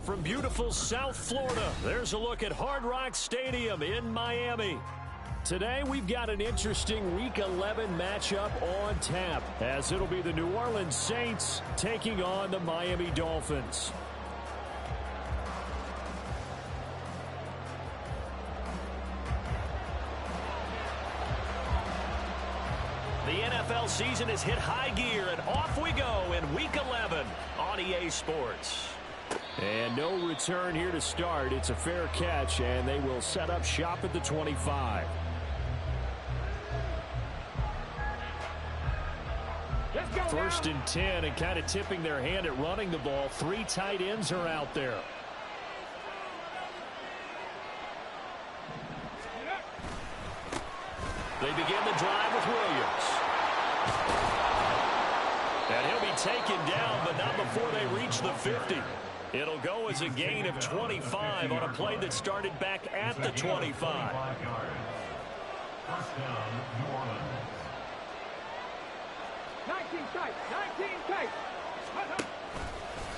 from beautiful South Florida, there's a look at Hard Rock Stadium in Miami. Today, we've got an interesting Week 11 matchup on tap, as it'll be the New Orleans Saints taking on the Miami Dolphins. The NFL season has hit high gear, and off we go in Week 11 on EA Sports. And no return here to start. It's a fair catch, and they will set up shop at the 25. First and 10, and kind of tipping their hand at running the ball. 3 tight ends are out there. They begin the drive with Williams. And he'll be taken down, but not before they reach the 50. It'll go as a gain of 25 on a play that started back at the 25. First down, New Orleans. 19 tight, 19 tight.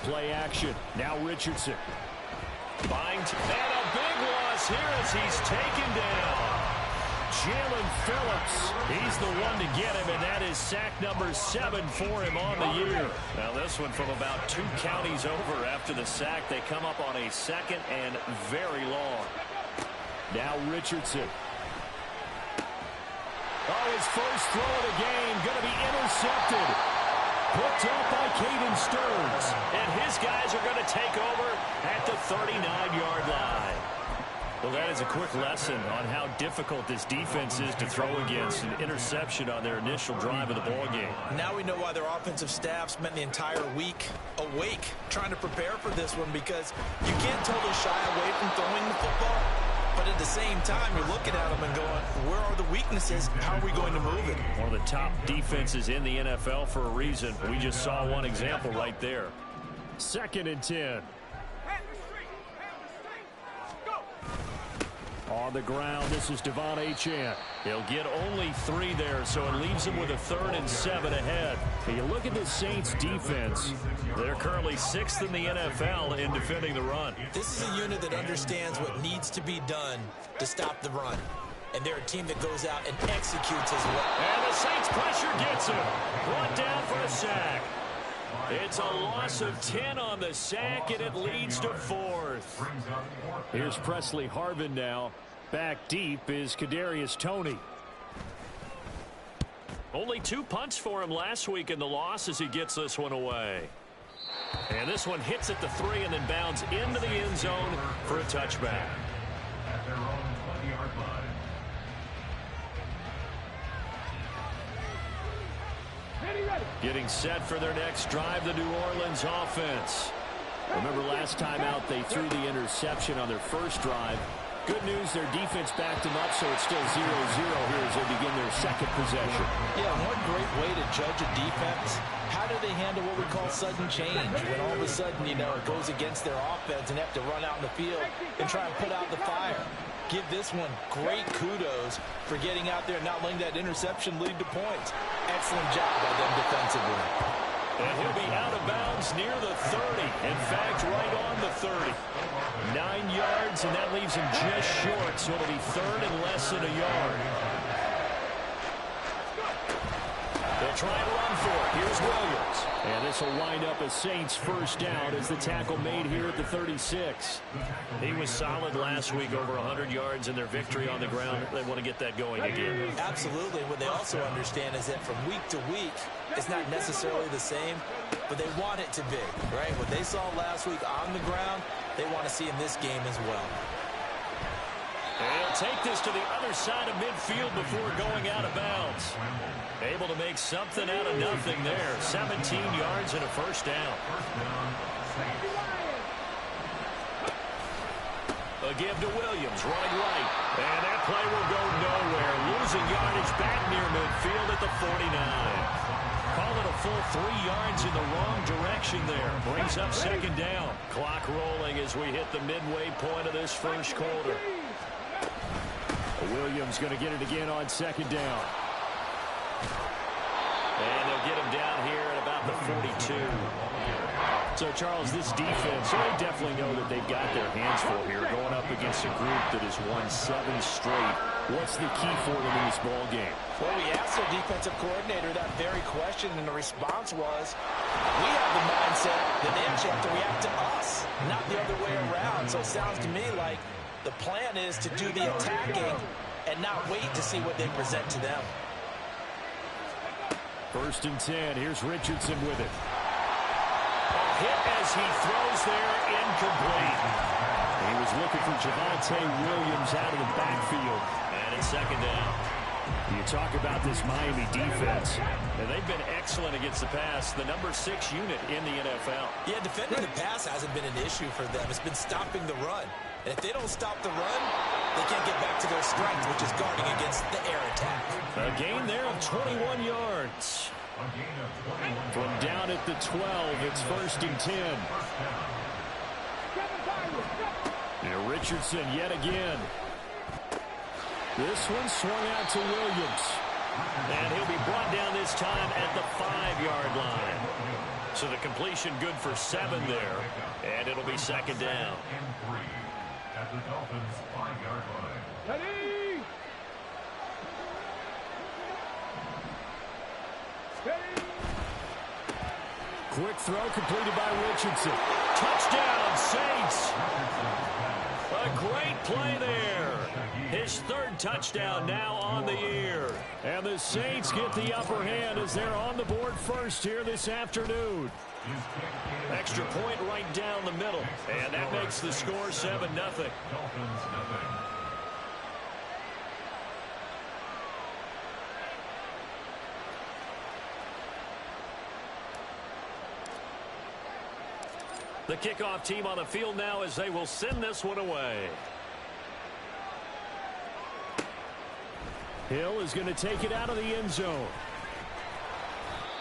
Play action. Now Richardson. And a big loss here as he's taken down. Jalen Phillips, he's the one to get him, and that is sack number 7 for him on the year. Now this one from about 2 counties over after the sack. They come up on a second and very long. Now Richardson. Oh, his first throw of the game going to be intercepted. Picked up by Caden Stearns. And his guys are going to take over at the 39-yard line. Well, that is a quick lesson on how difficult this defense is to throw against. An interception on their initial drive of the ballgame. Now we know why their offensive staff spent the entire week awake trying to prepare for this one, because you can't totally shy away from throwing the football. But at the same time, you're looking at them and going, where are the weaknesses? How are we going to move it? One of the top defenses in the NFL for a reason. We just saw one example right there. 2nd and 10. On the ground, this is Devon Achane. He'll get only 3 there, so it leaves him with a 3rd and 7 ahead. And you look at the Saints defense. They're currently 6th in the NFL in defending the run. This is a unit that understands what needs to be done to stop the run. And they're a team that goes out and executes as well. And the Saints pressure gets him. Brought down for a sack. It's a loss of 10 on the sack, and it leads to 4th. Here's Presley Harvin now. Back deep is Kadarius Toney. Only 2 punts for him last week in the loss as he gets this one away. And this one hits at the 3 and then bounds into the end zone for a touchback. At their own 20-yard line. Getting set for their next drive, the New Orleans offense. Remember last time out they threw the interception on their first drive. Good news, their defense backed them up, so it's still 0-0 here as they begin their second possession. Yeah, one great way to judge a defense. How do they handle what we call sudden change? When all of a sudden, you know, it goes against their offense and they have to run out in the field and try and put out the fire. Give this one great kudos for getting out there and not letting that interception lead to points. Excellent job by them defensively. And he'll be out of bounds near the 30. In fact, right on the 30. 9 yards, and that leaves him just short, so it'll be 3rd and less than a yard. They'll try and run for it. Here's Williams. And this will wind up a Saints first down as the tackle made here at the 36. He was solid last week, over 100 yards in their victory on the ground. They want to get that going again. Absolutely. What they also understand is that from week to week, it's not necessarily the same, but they want it to be, right? What they saw last week on the ground, they want to see in this game as well. And he'll take this to the other side of midfield before going out of bounds. Able to make something out of nothing there. 17 yards and a first down. A give to Williams, running right. And that play will go nowhere. Losing yardage back near midfield at the 49. Call it a full 3 yards in the wrong direction there. Brings up 2nd down. Clock rolling as we hit the midway point of this first quarter. Williams going to get it again on 2nd down. And they'll get him down here at about the 42. So, Charles, this defense, they definitely know that they've got their hands full here going up against a group that has won 7 straight. What's the key for them in this ball game? Well, we asked their defensive coordinator that very question, and the response was, we have the mindset that they actually have to react to us, not the other way around. So it sounds to me like the plan is to do the attacking and not wait to see what they present to them. 1st and 10. Here's Richardson with it. A hit as he throws there, incomplete. He was looking for Javonte Williams out of the backfield. And it's 2nd down. You talk about this Miami defense, and they've been excellent against the pass, the number 6 unit in the NFL. Yeah, defending the pass hasn't been an issue for them. It's been stopping the run. And if they don't stop the run, they can't get back to their strength, which is guarding against the air attack. A gain there of 21 yards. From down at the 12, it's 1st and 10. And Richardson yet again. This one swung out to Williams. And he'll be brought down this time at the 5-yard line. So the completion good for 7 there. And it'll be 2nd down. At the Dolphins' 5-yard line. Ready! Ready! Quick throw completed by Richardson. Touchdown, Saints! A great play there. His 3rd touchdown now on the year. And the Saints get the upper hand as they're on the board first here this afternoon. Extra point right down the middle. And that makes the score 7-0. The kickoff team on the field now as they will send this one away. Hill is going to take it out of the end zone.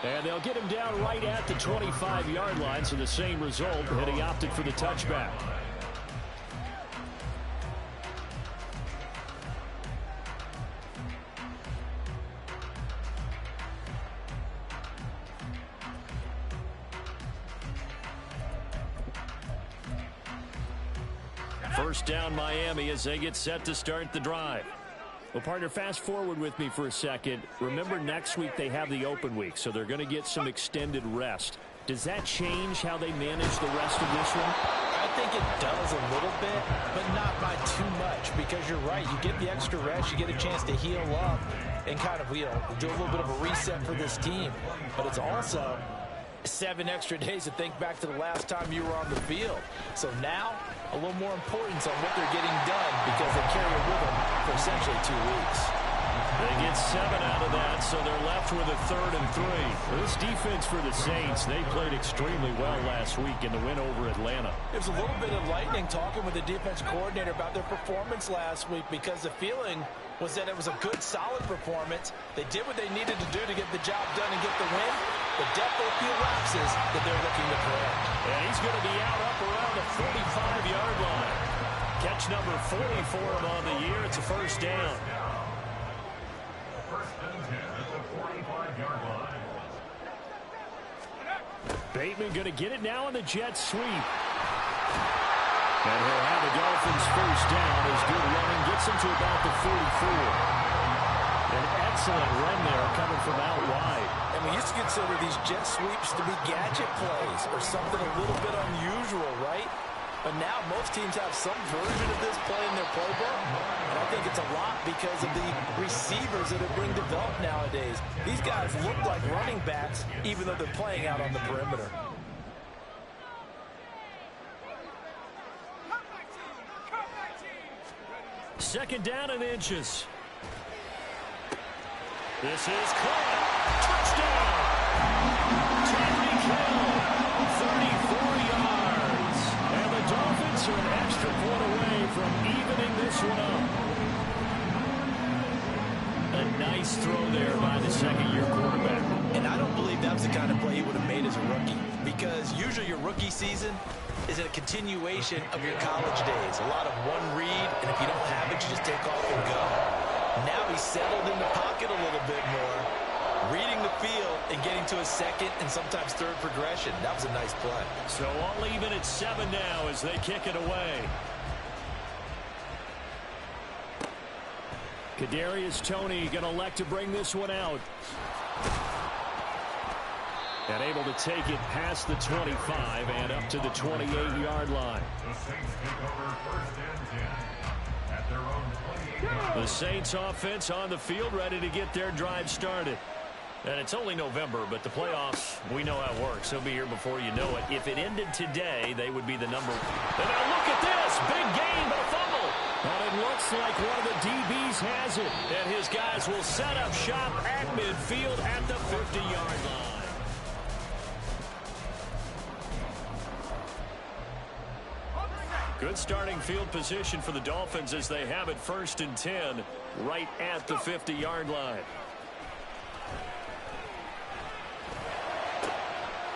And they'll get him down right at the 25-yard line, so the same result, and he opted for the touchback. First down, Miami, as they get set to start the drive. Well, partner, fast forward with me for a second. Remember, next week they have the open week, so they're going to get some extended rest. Does that change how they manage the rest of this one? I think it does a little bit, but not by too much, because you're right. You get the extra rest, you get a chance to heal up and kind of, do a little bit of a reset for this team. But it's also 7 extra days to think back to the last time you were on the field. So now, a little more importance on what they're getting done because they carry it with them for essentially 2 weeks. They get 7 out of that, so they're left with a 3rd and 3. This defense for the Saints, they played extremely well last week in the win over Atlanta. There's a little bit of lightning talking with the defense coordinator about their performance last week because the feeling was that it was a good, solid performance. They did what they needed to do to get the job done and get the win, but definitely a few lapses that they're looking to correct. And he's going to be out up around the 45-yard line. Catch number 40 for him on the year. It's a 1st down. Bateman going to get it now on the jet sweep. And he'll have the Dolphins 1st down as good running gets him to about the 44. An excellent run there coming from out wide. And we used to consider these jet sweeps to be gadget plays or something a little bit unusual, right? But now most teams have some version of this play in their playbook. And I think it's a lot because of the receivers that are being developed nowadays. These guys look like running backs even though they're playing out on the perimeter. Second down and inches. This is caught. Touchdown. Tyreek Hill, 34 yards. And the Dolphins are an extra point away from evening this one up. A nice throw there by the 2nd-year quarterback. And I don't believe that was the kind of play he would have made as a rookie, because usually your rookie season is a continuation of your college days. A lot of one read, and if you don't have it, you just take off and go. Now he's settled in the pocket a little bit more, Reading the field and getting to a second and sometimes third progression. That was a nice play. So all even at 7 now as they kick it away. Kadarius Toney going to elect to bring this one out. And able to take it past the 25 and up to the 28-yard line. The Saints take over first and 10 at their own 28. The Saints offense on the field ready to get their drive started. And it's only November, but the playoffs, we know how it works. They'll be here before you know it. If it ended today, they would be the number. And now look at this. Big gain, but a fumble. And it looks like one of the DBs has it. And his guys will set up shop at midfield at the 50-yard line. Good starting field position for the Dolphins as they have it 1st and 10 right at the 50-yard line.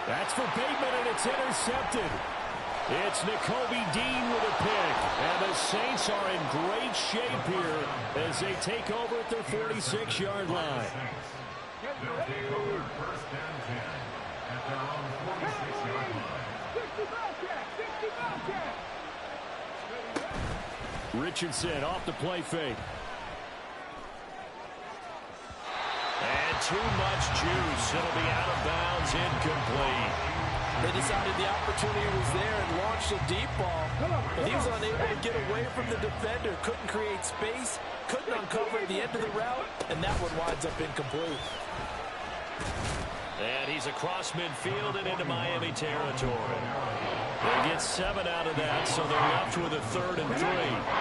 That's for Bateman, and it's intercepted. It's Nakobe Dean with a pick. And the Saints are in great shape here as they take over at their 46-yard line. They'll take over first and 10 at their own 46-yard line. Richardson off the play fake. And too much juice. It'll be out of bounds, incomplete. They decided the opportunity was there and launched a deep ball. But he was unable to get away from the defender. Couldn't create space. Couldn't uncover the end of the route. And that one winds up incomplete. And he's across midfield and into Miami territory. They get 7 out of that, so they're left with a 3rd and 3.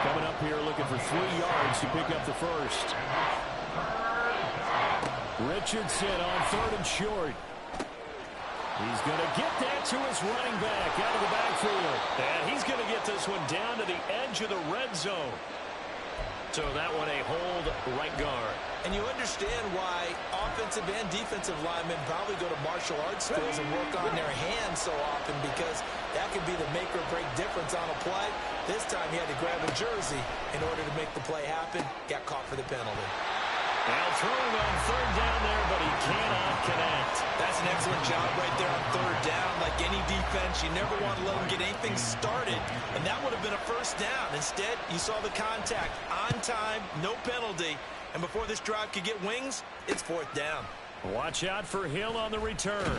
Coming up here looking for 3 yards to pick up the first. Richardson on 3rd and short. He's going to get that to his running back out of the backfield. And he's going to get this one down to the edge of the red zone. So that one a hold right guard. And you understand why offensive and defensive linemen probably go to martial arts schools and work on their hands so often, because that could be the make or break difference on a play. This time he had to grab a jersey in order to make the play happen. Got caught for the penalty. Now throwing on 3rd down there, but he cannot connect. That's an excellent job right there on 3rd down. Like any defense, you never want to let them get anything started. And that would have been a 1st down. Instead, you saw the contact on time, no penalty. And before this drive could get wings, it's 4th down. Watch out for Hill on the return.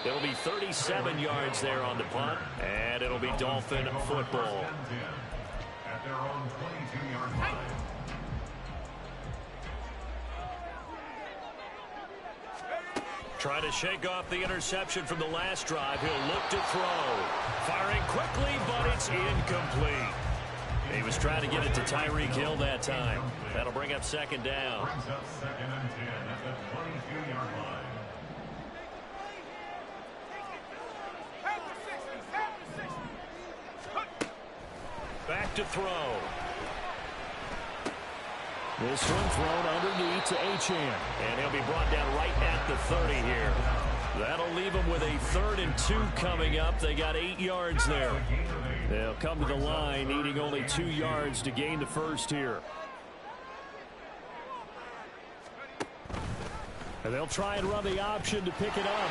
It'll be 37 yards there on the punt. And it'll be Dolphin football. At their own 22-yard line. Trying to shake off the interception from the last drive. He'll look to throw. Firing quickly, but it's incomplete. He was trying to get it to Tyreek Hill that time. That'll bring up 2nd down. Brings up 2nd and 10 at the 22-yard line. Back to throw. This one thrown underneath to Achane. And he'll be brought down right at the 30 here. That'll leave him with a 3rd and 2 coming up. They got 8 yards there. They'll come to the line needing only 2 yards to gain the first here. And they'll try and run the option to pick it up.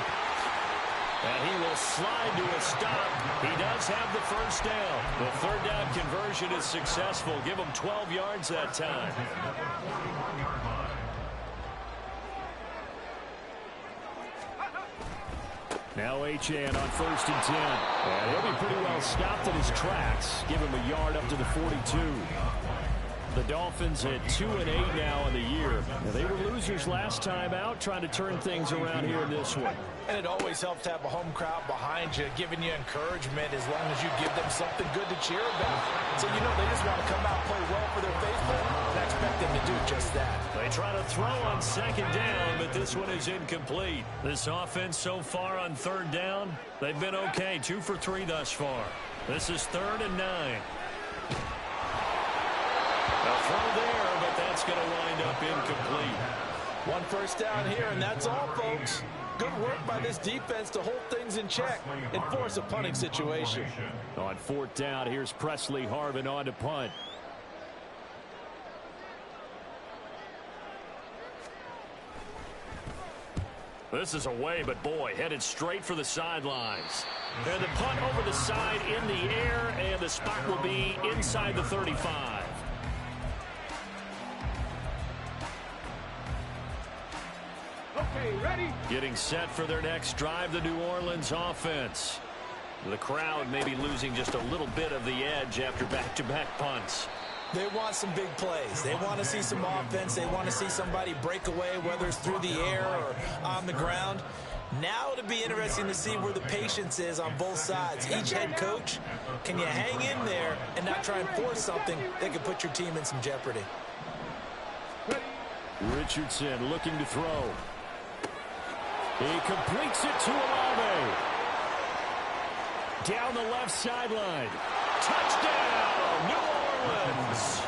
And he will slide to a stop. He does have the 1st down. The 3rd down conversion is successful. Give him 12 yards that time. Now Achane on 1st and 10. And he'll be pretty well stopped in his tracks. Give him a yard up to the 42. The Dolphins at 2-8 now in the year. Now, they were losers last time out, trying to turn things around here in this one. And it always helps to have a home crowd behind you, giving you encouragement as long as you give them something good to cheer about. So, you know, they just want to come out and play well for their faithful, and I expect them to do just that. They try to throw on 2nd down, but this one is incomplete. This offense so far on 3rd down, they've been okay. 2 for 3 thus far. This is 3rd and 9. A throw there, but that's going to wind up incomplete. 1 first down here, and that's all, folks. Good work by this defense to hold things in check and force a punting situation. On 4th down, here's Presley Harvin on to punt. This is away, but boy, headed straight for the sidelines. And the punt over the side in the air, and the spot will be inside the 35. Okay, ready? Getting set for their next drive, the New Orleans offense. The crowd may be losing just a little bit of the edge after back-to-back punts. They want some big plays. They want to see some offense. They want to see somebody break away, whether it's through the air or on the ground. Now it'll be interesting to see where the patience is on both sides. Each head coach, can you hang in there and not try and force something that could put your team in some jeopardy? Richardson looking to throw. He completes it to Olave. Down the left sideline. Touchdown, New Orleans.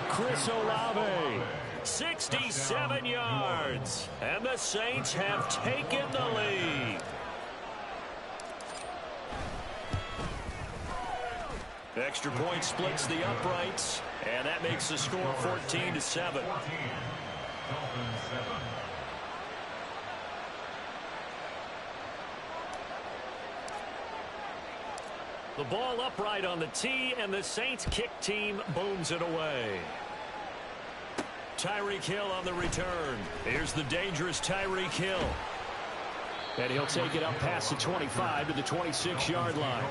Chris Olave, 67 yards. And the Saints have taken the lead. Extra point splits the uprights, and that makes the score 14-7. The ball upright on the tee, and the Saints kick team booms it away. Tyreek Hill on the return. Here's the dangerous Tyreek Hill. And he'll take it up past the 25 to the 26-yard line.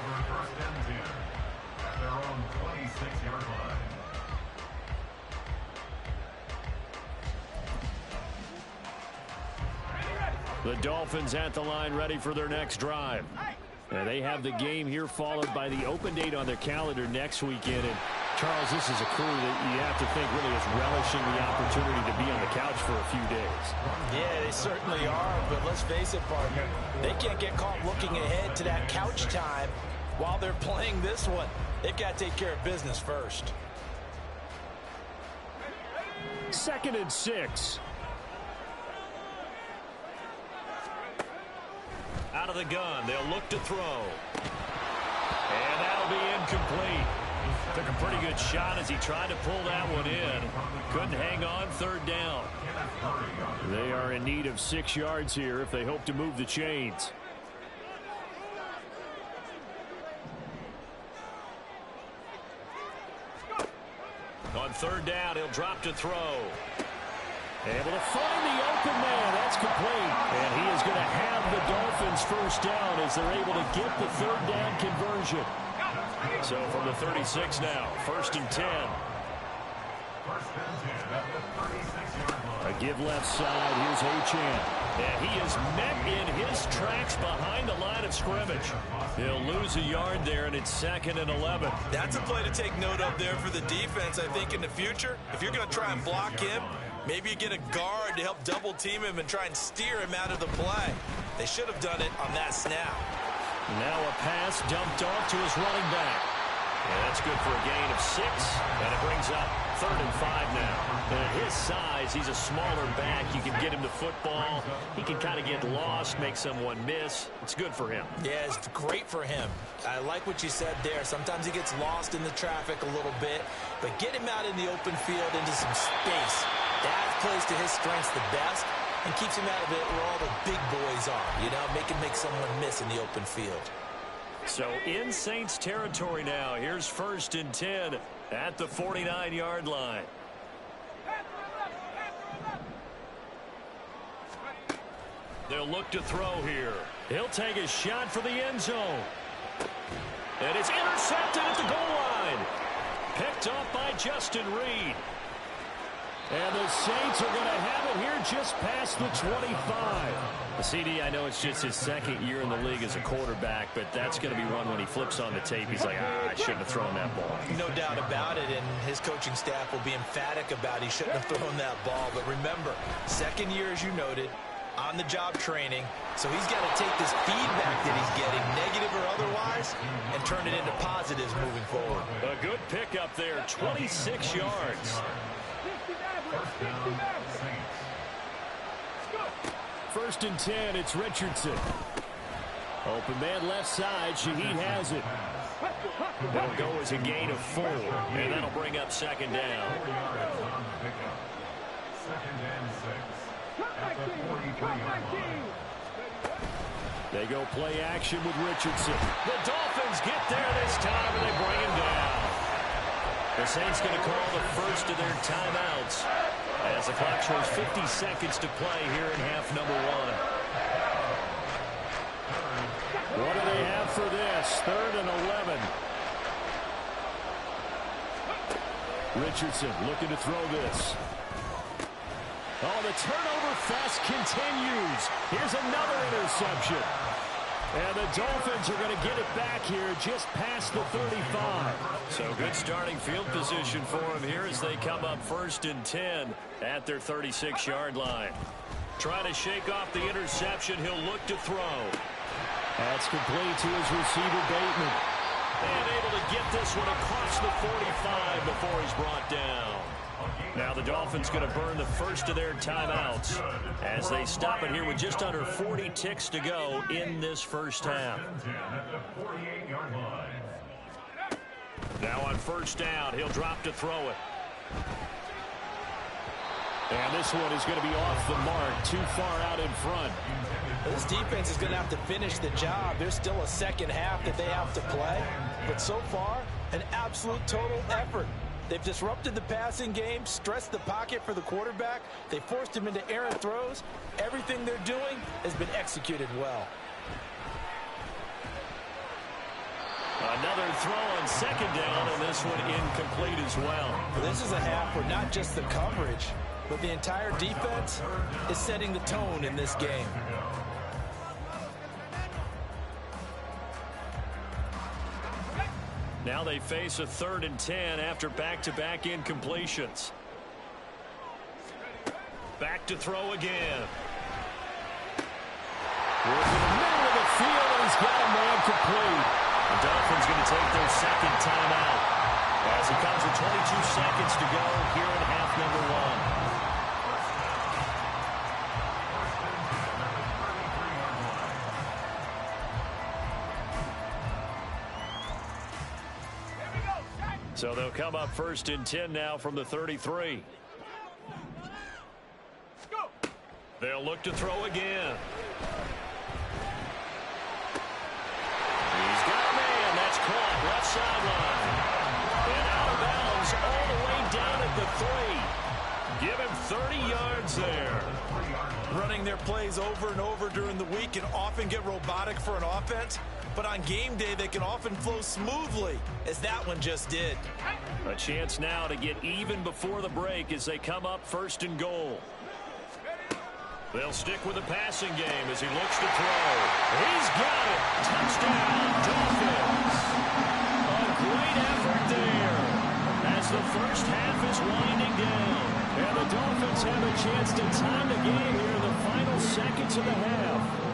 Their own 26-yard line. The Dolphins at the line, ready for their next drive. And they have the game here, followed by the open date on their calendar next weekend. And Charles, this is a crew that you have to think really is relishing the opportunity to be on the couch for a few days. Yeah, they certainly are, but let's face it, partner. They can't get caught looking ahead to that couch time while they're playing this one. They've got to take care of business first. 2nd and 6. Out of the gun, they'll look to throw. And that'll be incomplete. Took a pretty good shot as he tried to pull that one in. Couldn't hang on, 3rd down. They are in need of 6 yards here if they hope to move the chains. On 3rd down, he'll drop to throw. Able to find the open man. That's complete. And he is going to have the Dolphins first down as they're able to get the 3rd down conversion. So from the 36 now, 1st and 10. A give left side. Here's Achane. And he is met in his tracks behind the line of scrimmage. He'll lose a yard there, and it's 2nd and 11. That's a play to take note of there for the defense, I think, in the future. If you're going to try and block him, maybe you get a guard to help double team him and try and steer him out of the play. They should have done it on that snap. Now a pass dumped off to his running back. And that's good for a gain of 6. And it brings up 3rd and 5 now. And at his size, he's a smaller back. You can get him the football. He can kind of get lost, make someone miss. It's good for him. Yeah, it's great for him. I like what you said there. Sometimes he gets lost in the traffic a little bit. But get him out in the open field into some space. That plays to his strengths the best and keeps him out of it where all the big boys are. You know, make someone miss in the open field. So in Saints territory now. Here's 1st and 10 at the 49-yard line. They'll look to throw here. He'll take a shot for the end zone. And it's intercepted at the goal line. Picked off by Justin Reed. And the Saints are going to have it here just past the 25. The CD, I know it's just his 2nd year in the league as a quarterback, but that's going to be one when he flips on the tape. He's like, I shouldn't have thrown that ball. No doubt about it, and his coaching staff will be emphatic about he shouldn't have thrown that ball. But remember, 2nd year, as you noted, on-the-job training, so he's got to take this feedback that he's getting, negative or otherwise, and turn it into positives moving forward. A good pickup there, 26 yards. 1st and 10, it's Richardson. Open man left side, Shaheed has it. That'll go as a gain of 4, and that'll bring up 2nd down. 2nd and 6. at the 43-yard line. They go play action with Richardson. The Dolphins get there this time, and they bring him down. The Saints going to call the first of their timeouts as the clock shows 50 seconds to play here in half number one. What do they have for this? 3rd and 11. Richardson looking to throw this. Oh, the turnover fest continues. Here's another interception. And the Dolphins are going to get it back here just past the 35. So good starting field position for him here as they come up 1st and 10 at their 36-yard line. Trying to shake off the interception. He'll look to throw. That's complete to his receiver, Bateman. And able to get this one across the 45 before he's brought down. Now the Dolphins going to burn the first of their timeouts as they stop it here with just under 40 ticks to go in this first half. Now on 1st down, he'll drop to throw it. And this one is going to be off the mark, too far out in front. This defense is going to have to finish the job. There's still a second half that they have to play. But so far, an absolute total effort. They've disrupted the passing game, stressed the pocket for the quarterback. They forced him into errant throws. Everything they're doing has been executed well. Another throw on 2nd down, and this one incomplete as well. This is a half where not just the coverage, but the entire defense is setting the tone in this game. Now they face a 3rd and 10 after back-to-back incompletions. Back to throw again. Working in the middle of the field, and he's got a man complete. The Dolphins going to take their 2nd timeout as it comes with 22 seconds to go here in half number one. So they'll come up 1st and 10 now from the 33. They'll look to throw again. He's got a man. That's caught left sideline. And out of bounds all the way down at the 3. Give him 30 yards there. Running their plays over and over during the week can often get robotic for an offense. But on game day, they can often flow smoothly, as that one just did. A chance now to get even before the break as they come up 1st and goal. They'll stick with the passing game as he looks to throw. He's got it. Touchdown, Dolphins. A great effort there as the first half is winding down. And the Dolphins have a chance to tie the game here in the final seconds of the half.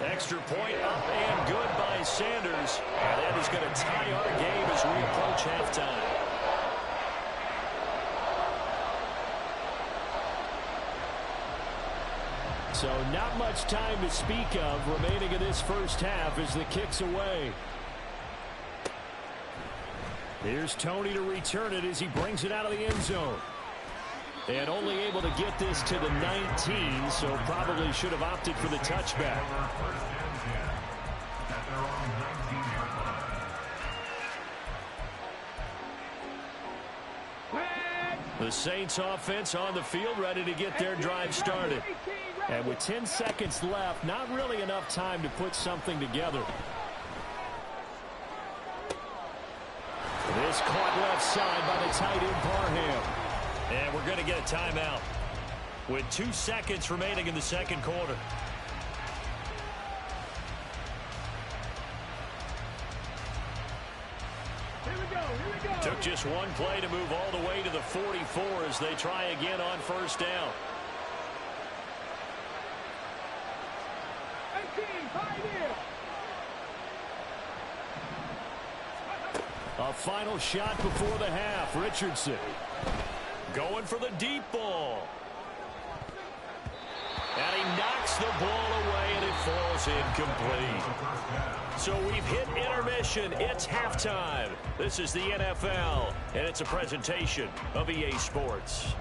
Extra point up and good by Sanders. And that is going to tie our game as we approach halftime. So not much time to speak of remaining in this first half as the kick's away. Here's Tony to return it as he brings it out of the end zone. And only able to get this to the 19, so probably should have opted for the touchback. The Saints offense on the field ready to get their drive started. And with 10 seconds left, not really enough time to put something together. This caught left side by the tight end Parham. And we're going to get a timeout with 2 seconds remaining in the second quarter. Here we go. Took just one play to move all the way to the 44 as they try again on 1st down. 18, right here. A final shot before the half. Richardson going for the deep ball. And he knocks the ball away, and it falls incomplete. So we've hit intermission. It's halftime. This is the NFL, and it's a presentation of EA Sports.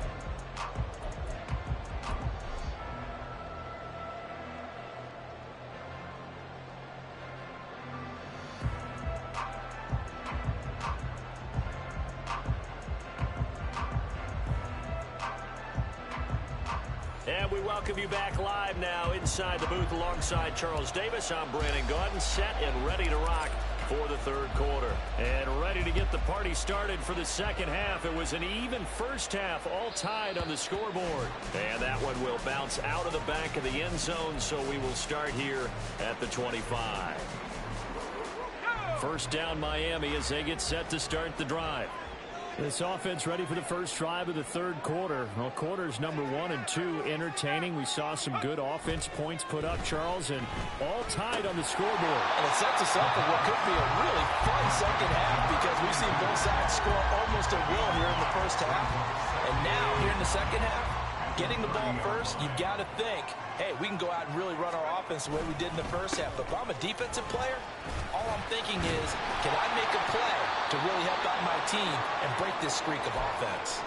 And we welcome you back live now inside the booth alongside Charles Davis. I'm Brandon Gaudin, set and ready to rock for the third quarter. And ready to get the party started for the second half. It was an even first half, all tied on the scoreboard. And that one will bounce out of the back of the end zone, so we will start here at the 25. First down Miami as they get set to start the drive. This offense ready for the first drive of the third quarter. Well, quarters number 1 and 2 entertaining. We saw some good offense points put up, Charles, and all tied on the scoreboard. And it sets us up for what could be a really fun second half because we've seen both sides score almost at will here in the first half. And now, here in the second half, getting the ball first, you've got to think, hey, we can go out and really run our offense the way we did in the first half. But if I'm a defensive player, all I'm thinking is, can I make a play to really help out my team and break this streak of offense?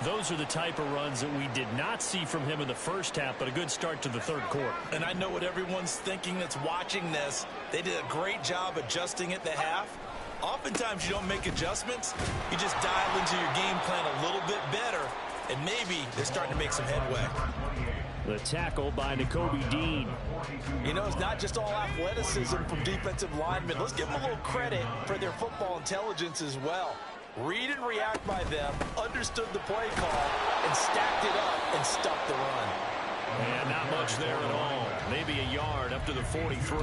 Those are the type of runs that we did not see from him in the first half, but a good start to the third quarter. And I know what everyone's thinking that's watching this. They did a great job adjusting at the half. Oftentimes you don't make adjustments. You just dial into your game plan a little bit better, and maybe they're starting to make some headway. The tackle by Nakobe Dean. You know, it's not just all athleticism from defensive linemen. Let's give them a little credit for their football intelligence as well. Read and react by them, understood the play call, and stacked it up and stuffed the run. And not much there at all. Maybe a yard up to the 43.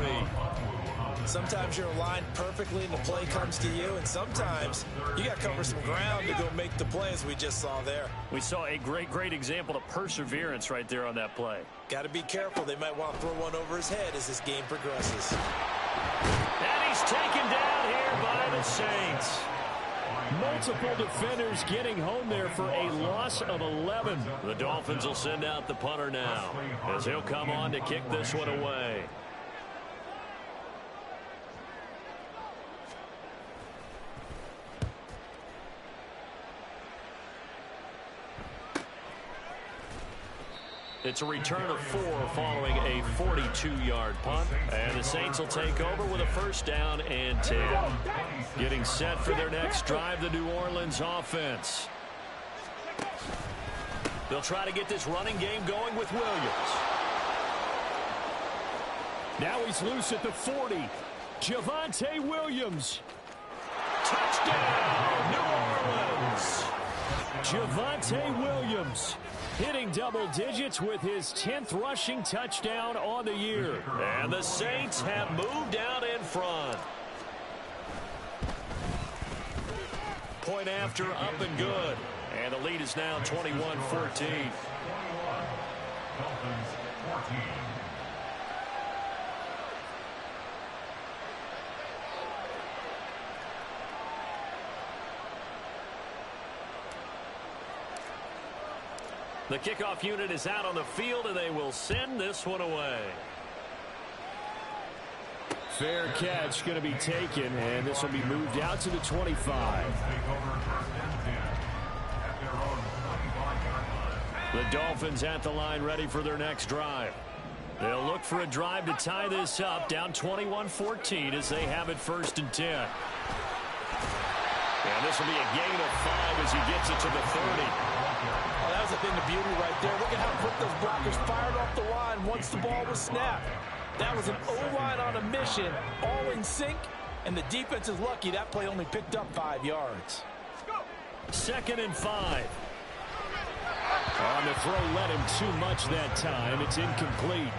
Sometimes you're aligned perfectly and the play comes to you, and sometimes you got to cover some ground to go make the play, as we just saw there. We saw a great example of perseverance right there on that play. Got to be careful. They might want to throw one over his head as this game progresses. And he's taken down here by the Saints. Multiple defenders getting home there for a loss of 11. The Dolphins will send out the punter now as he'll come on to kick this one away. It's a return of 4 following a 42-yard punt. And the Saints will take over with a first down and 10. Getting set for their next drive, the New Orleans offense. They'll try to get this running game going with Williams. Now he's loose at the 40. Javonte Williams. Touchdown, New Orleans. Javonte Williams hitting double digits with his 10th rushing touchdown on the year. And the Saints have moved out in front. Point after, up and good. And the lead is now 21-14. Dolphins 14. The kickoff unit is out on the field, and they will send this one away. Fair catch going to be taken, and this will be moved out to the 25. The Dolphins at the line ready for their next drive. They'll look for a drive to tie this up, down 21-14 as they have it first and 10. And this will be a gain of 5 as he gets it to the 30. Oh, that was a thing of beauty right there. Look at how quick those blockers fired off the line once the ball was snapped. That was an O-line on a mission, all in sync, and the defense is lucky that play only picked up 5 yards. 2nd and 5. On the throw, led him too much that time. It's incomplete.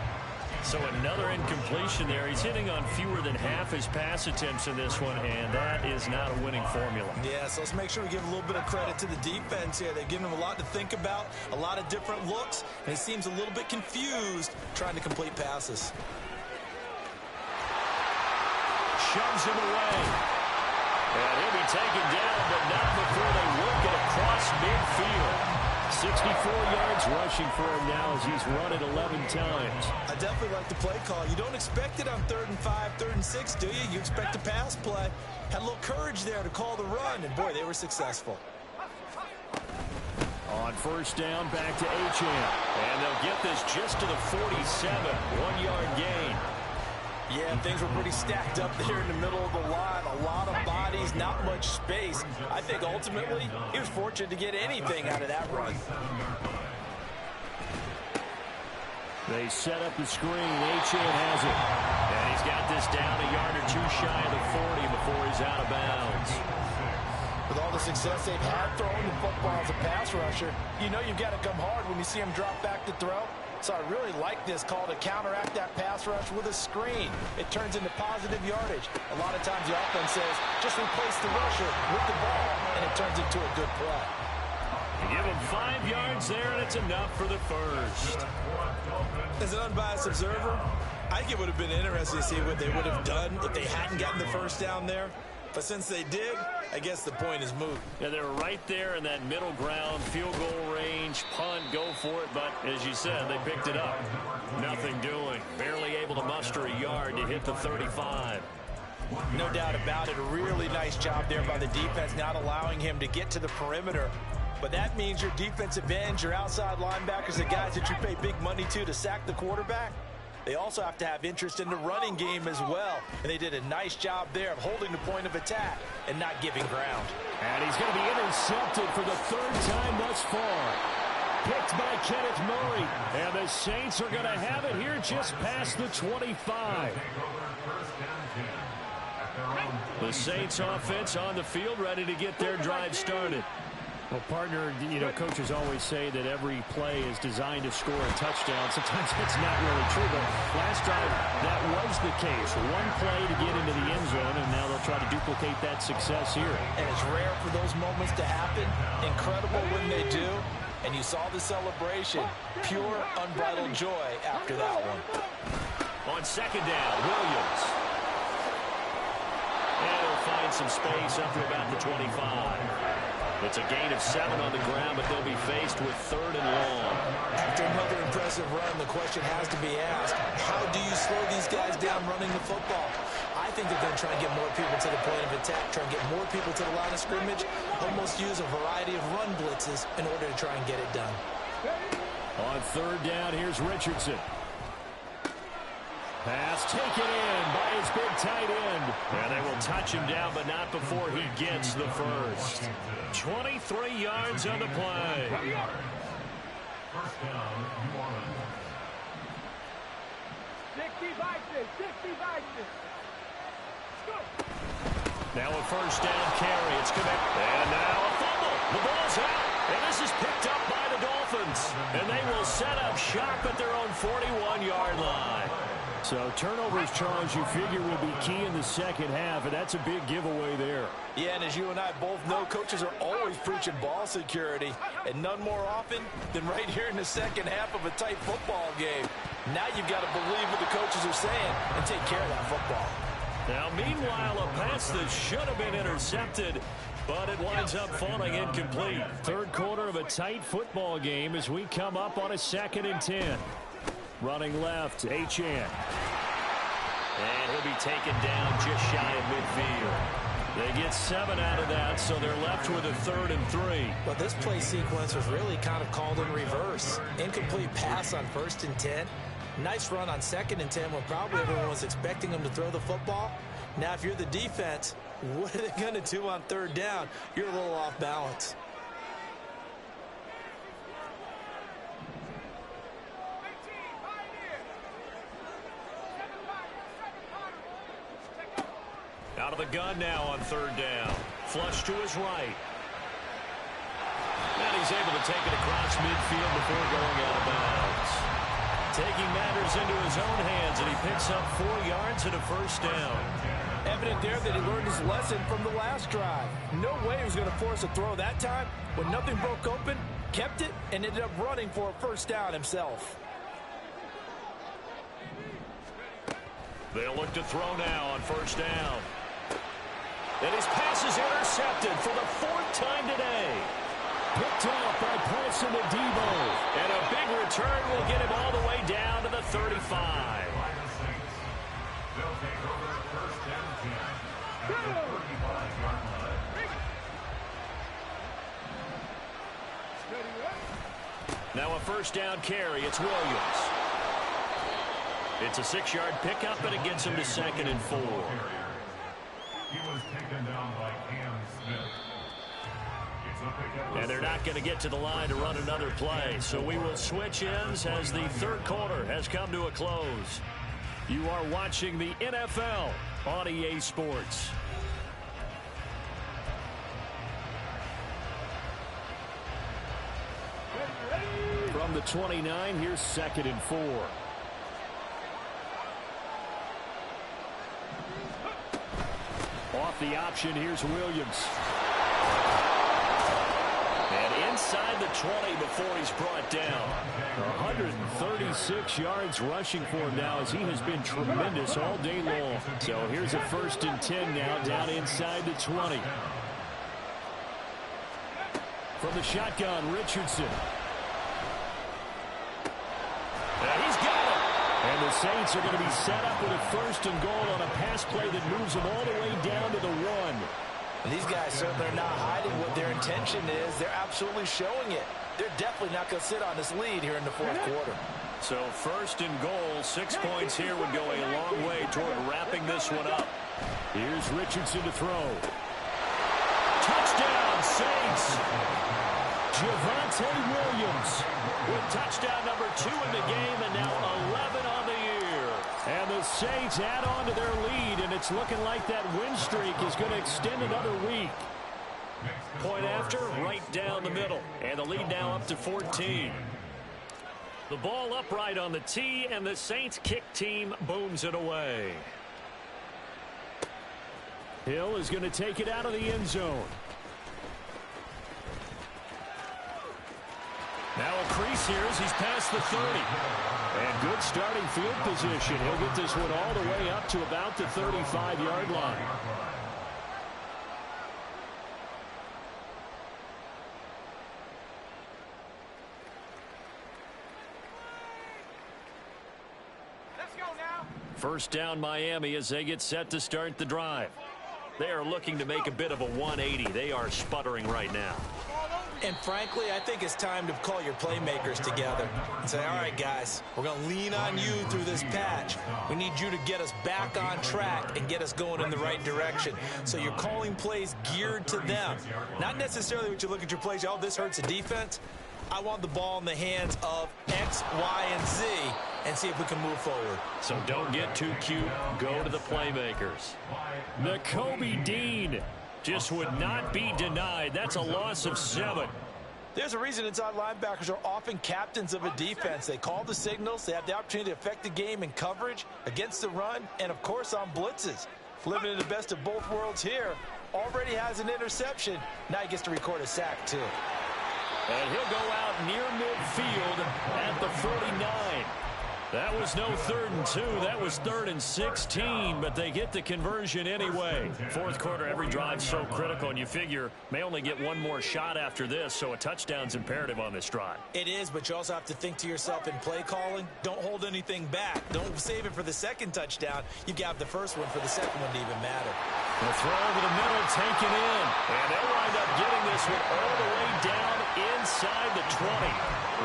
So another incompletion there. He's hitting on fewer than half his pass attempts in this one, and that is not a winning formula. Yeah, so let's make sure we give a little bit of credit to the defense here. They've given him a lot to think about, a lot of different looks, and he seems a little bit confused trying to complete passes. Shoves him away. And he'll be taken down, but not before they work it across midfield. 64 yards rushing for him now as he's run it 11 times. I definitely like the play call. You don't expect it on 3rd and 5, 3rd and 6, do you? You expect a pass play. Had a little courage there to call the run, and boy, they were successful. On 1st down, back to Achane. And they'll get this just to the 47, 1-yard gain. Yeah, things were pretty stacked up there in the middle of the line. A lot of bodies, not much space. I think ultimately he was fortunate to get anything out of that run. They set up the screen. Achane has it. And he's got this down a yard or two shy of the 40 before he's out of bounds. With all the success they've had throwing the football as a pass rusher, you know you've got to come hard when you see him drop back to throw. So I really like this call to counteract that pass rush with a screen. It turns into positive yardage. A lot of times the offense says, just replace the rusher with the ball, and it turns into a good play. You give him 5 yards there, and it's enough for the first. As an unbiased observer, I think it would have been interesting to see what they would have done if they hadn't gotten the first down there. But since they did, I guess the point is moot. Yeah, they're right there in that middle ground, field goal range, punt, go for it. But as you said, they picked it up. Nothing doing. Barely able to muster a yard to hit the 35. No doubt about it. A really nice job there by the defense, not allowing him to get to the perimeter. But that means your defensive ends, your outside linebackers, the guys that you pay big money to sack the quarterback, they also have to have interest in the running game as well. And they did a nice job there of holding the point of attack and not giving ground. And he's going to be intercepted for the 3rd time thus far. Picked by Kenneth Murray. And the Saints are going to have it here just past the 25. The Saints offense on the field, ready to get their drive started. Well, partner, you know, coaches always say that every play is designed to score a touchdown. Sometimes that's not really true, but last drive, that was the case. One play to get into the end zone, and now they'll try to duplicate that success here. And it's rare for those moments to happen. Incredible when they do. And you saw the celebration. Pure, unbridled joy after that one. On 2nd down, Williams. And he'll find some space up to about the 25. It's a gain of 7 on the ground, but they'll be faced with 3rd and long. After another impressive run, the question has to be asked, how do you slow these guys down running the football? I think they're going to try and get more people to the point of attack, try and get more people to the line of scrimmage, almost use a variety of run blitzes in order to try and get it done. On 3rd down, here's Richardson. Pass taken in by his big tight end. And they will touch him down, but not before he gets the first. 23 yards on the play. First down, New Orleans. 60 Vikings, 60 Vikings. Now a 1st down carry. It's connected. And now a fumble. The ball's out. And this is picked up by the Dolphins. And they will set up shop at their own 41-yard line. So turnovers, Charles, you figure will be key in the 2nd half, and that's a big giveaway there. Yeah, and as you and I both know, coaches are always preaching ball security, and none more often than right here in the 2nd half of a tight football game. Now you've got to believe what the coaches are saying and take care of that football. Now, meanwhile, a pass that should have been intercepted, but it winds up falling incomplete. 3rd quarter of a tight football game as we come up on a 2nd and 10. Running left, Achane. And he'll be taken down just shy of midfield. They get 7 out of that, so they're left with a 3rd and 3. Well, this play sequence was really kind of called in reverse. Incomplete pass on 1st and 10. Nice run on 2nd and 10 when probably everyone was expecting them to throw the football. Now, if you're the defense, what are they going to do on 3rd down? You're a little off balance. Out of the gun now on 3rd down. Flush to his right. And he's able to take it across midfield before going out of bounds. Taking matters into his own hands, and he picks up 4 yards and a 1st down. Evident there that he learned his lesson from the last drive. No way he was going to force a throw that time. When nothing broke open, kept it, and ended up running for a 1st down himself. They'll look to throw now on 1st down. And his pass is intercepted for the 4th time today. Picked off by Paulson to Debo. And a big return will get him all the way down to the 35. They'll take over first and 10 at the 35-yard line. Now a first down carry. It's Williams. It's a 6-yard pickup, and it gets him to 2nd and 4. He was taken down by Cam Smith. And they're not going to get to the line to run another play. So we will switch ends as the third quarter has come to a close. You are watching the NFL on EA Sports. From the 29, here's 2nd and 4. Off the option, here's Williams. And inside the 20 before he's brought down. 136 yards rushing for him now as he has been tremendous all day long. So here's a 1st and 10 now down inside the 20. From the shotgun, Richardson. And he's got it. And the Saints are going to be set up with a 1st and goal on a pass play that moves them all the way down to the 1. These guys certainly are not hiding what their intention is. They're absolutely showing it. They're definitely not going to sit on this lead here in the fourth quarter. So 1st and goal, 6 points here would go a long way toward wrapping this one up. Here's Richardson to throw. Touchdown, Saints! Javonte Williams with touchdown number 2 in the game, and now 11 on the year. And the Saints add on to their lead, and it's looking like that win streak is going to extend another week. Point after, right down the middle, and the lead now up to 14. The ball upright on the tee, and the Saints kick team booms it away. Hill is going to take it out of the end zone. Now a crease here as he's past the 30. And good starting field position. He'll get this one all the way up to about the 35-yard line. Let's go now. First down Miami as they get set to start the drive. They are looking to make a bit of a 180. They are sputtering right now. And frankly, I think it's time to call your playmakers together and say, all right, guys, we're going to lean on you through this patch. We need you to get us back on track and get us going in the right direction. So you're calling plays geared to them. Not necessarily what you look at your plays, oh, this hurts the defense. I want the ball in the hands of X, Y, and Z and see if we can move forward. So don't get too cute. Go to the playmakers. Nakobe Dean just would not be denied. That's a loss of 7. There's a reason inside linebackers are often captains of a defense. They call the signals. They have the opportunity to affect the game in coverage, against the run, and, of course, on blitzes. Living in the best of both worlds here. Already has an interception. Now he gets to record a sack, too. And he'll go out near midfield at the 49. That was no 3rd and 2. That was 3rd and 16, but they get the conversion anyway. Fourth quarter, every drive so critical, and you figure may only get one more shot after this, so a touchdown's imperative on this drive. It is, but you also have to think to yourself in play calling, don't hold anything back. Don't save it for the second touchdown. You've got the first one for the second one to even matter. The throw over the middle, taken in, and they'll wind up getting this one all the way down inside the 20.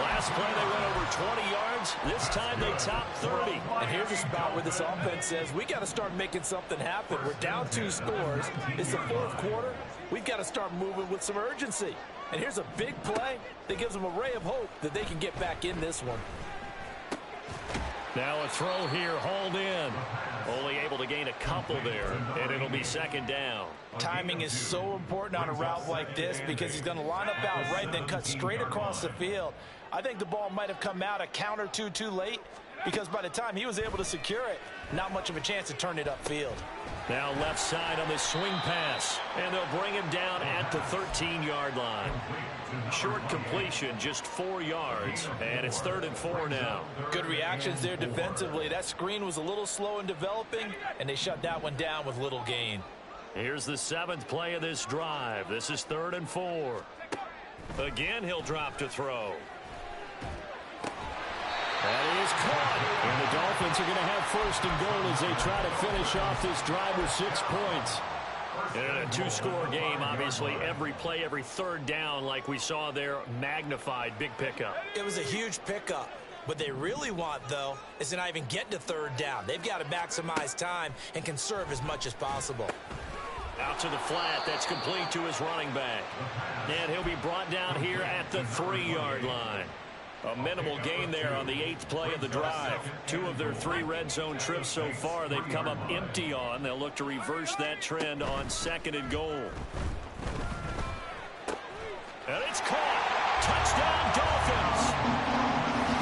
Last play, they went over 20 yards. This time, they topped 30. And here's a spot where this offense says, we got to start making something happen. We're down 2 scores. It's the fourth quarter. We've got to start moving with some urgency. And here's a big play that gives them a ray of hope that they can get back in this one. Now a throw here, hauled in. Only able to gain a couple there, and it'll be second down. Timing is so important on a route like this because he's going to line up out right and then cut straight across the field. I think the ball might have come out a count or two too late because by the time he was able to secure it, not much of a chance to turn it upfield. Now left side on this swing pass, and they'll bring him down at the 13-yard line. Short completion, just 4 yards, and it's 3rd and 4 now. Good reactions there defensively. That screen was a little slow in developing, and they shut that one down with little gain. Here's the 7th play of this drive. This is 3rd and 4. Again, he'll drop to throw. That is caught. And the Dolphins are going to have first and goal as they try to finish off this drive with 6 points. In a 2-score game, obviously, every play, every third down, like we saw there, magnified. Big pickup. It was a huge pickup. What they really want, though, is to not even get to third down. They've got to maximize time and conserve as much as possible. Out to the flat. That's complete to his running back. And he'll be brought down here at the 3-yard line. A minimal gain there on the 8th play of the drive. 2 of their 3 red zone trips so far they've come up empty on. They'll look to reverse that trend on 2nd and goal. And it's caught. Touchdown, Dolphins.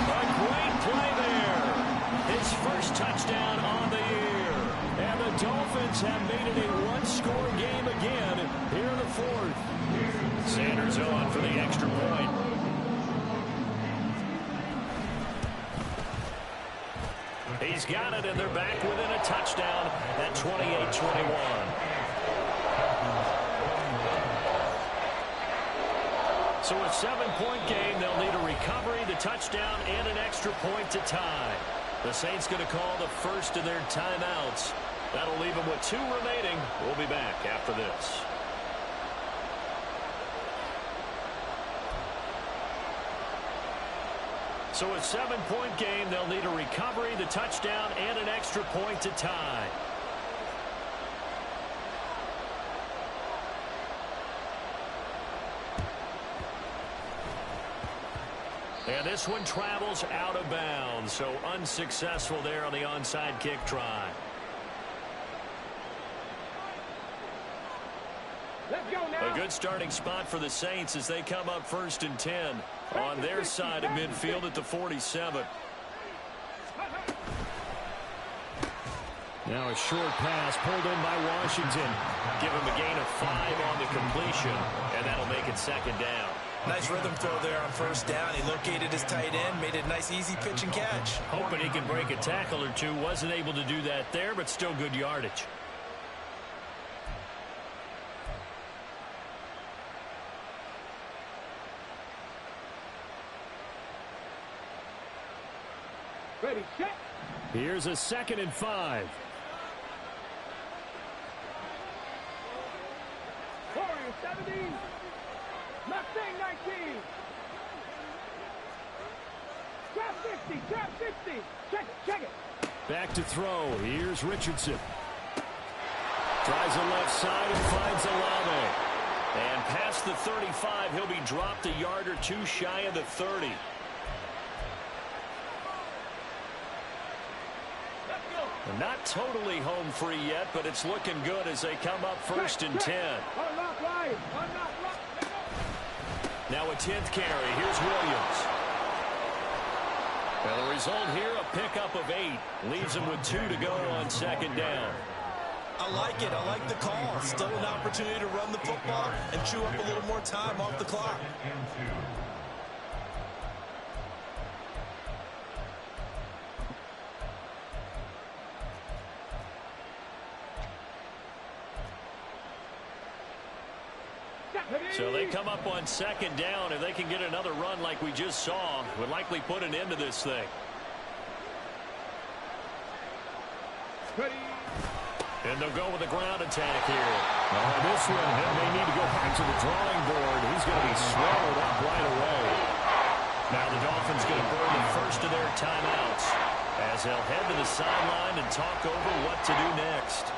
A great play there. His first touchdown on the year. And the Dolphins have made it a 1-score game again here in the 4th. Sanders on for the extra point. He's got it, and they're back within a touchdown at 28-21. So a 7-point game, they'll need a recovery, the touchdown, and an extra point to tie. The Saints going to call the first of their timeouts. That'll leave them with 2 remaining. We'll be back after this. So a 7-point game, they'll need a recovery, the touchdown, and an extra point to tie. And this one travels out of bounds, so unsuccessful there on the onside kick try. Let's go now. A good starting spot for the Saints as they come up 1st and 10 on their side of midfield at the 47. Now a short pass pulled in by Washington. Give him a gain of 5 on the completion, and that'll make it 2nd down. Nice rhythm throw there on 1st down. He located his tight end, made it a nice, easy pitch and catch. Hoping he can break a tackle or 2. Wasn't able to do that there, but still good yardage. Ready, check. Here's a 2nd and 5. Warrior 17. Mustang 19. Trap 50. Trap 50. Check it. Check it. Back to throw. Here's Richardson. Tries the left side and finds Olave. And past the 35, he'll be dropped a yard or 2 shy of the 30. Not totally home free yet, but it's looking good as they come up 1st and 10. Unlock right. Unlock right. Now a 10th carry. Here's Williams. Well, the result here, a pickup of 8. Leaves him with 2 to go on 2nd down. I like it. I like the call. Still an opportunity to run the football and chew up a little more time off the clock. So they come up on 2nd down. If they can get another run like we just saw, would likely put an end to this thing. Ready. And they'll go with a ground attack here. This one, he may need to go back to the drawing board. He's going to be swallowed up right away. Now the Dolphins going to burn the first of their timeouts as they'll head to the sideline and talk over what to do next.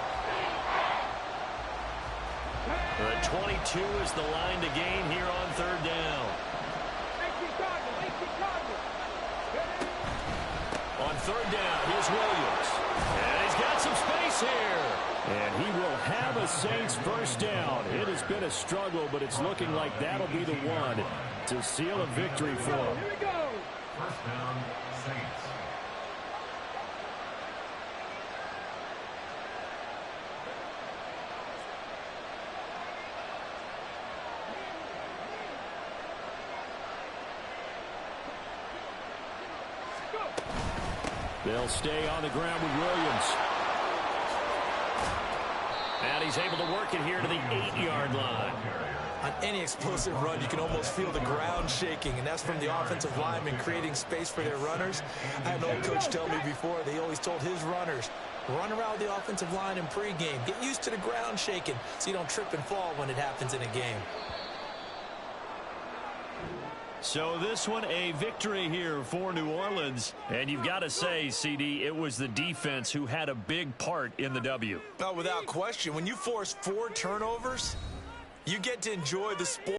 The 22 is the line to gain here on 3rd down. On 3rd down, here's Williams. And he's got some space here. And he will have a Saints 1st down. It has been a struggle, but it's looking like that'll be the one to seal a victory for him. Here we go. 1st down, Saints. They'll stay on the ground with Williams. And he's able to work it here to the 8-yard line. On any explosive run, you can almost feel the ground shaking, and that's from the offensive linemen creating space for their runners. I had an old coach tell me before, they always told his runners, run around the offensive line in pregame. Get used to the ground shaking so you don't trip and fall when it happens in a game. So this one a victory here for New Orleans. And you've got to say, CD, it was the defense who had a big part in the W. Oh, without question. When you force 4 turnovers, you get to enjoy the sport.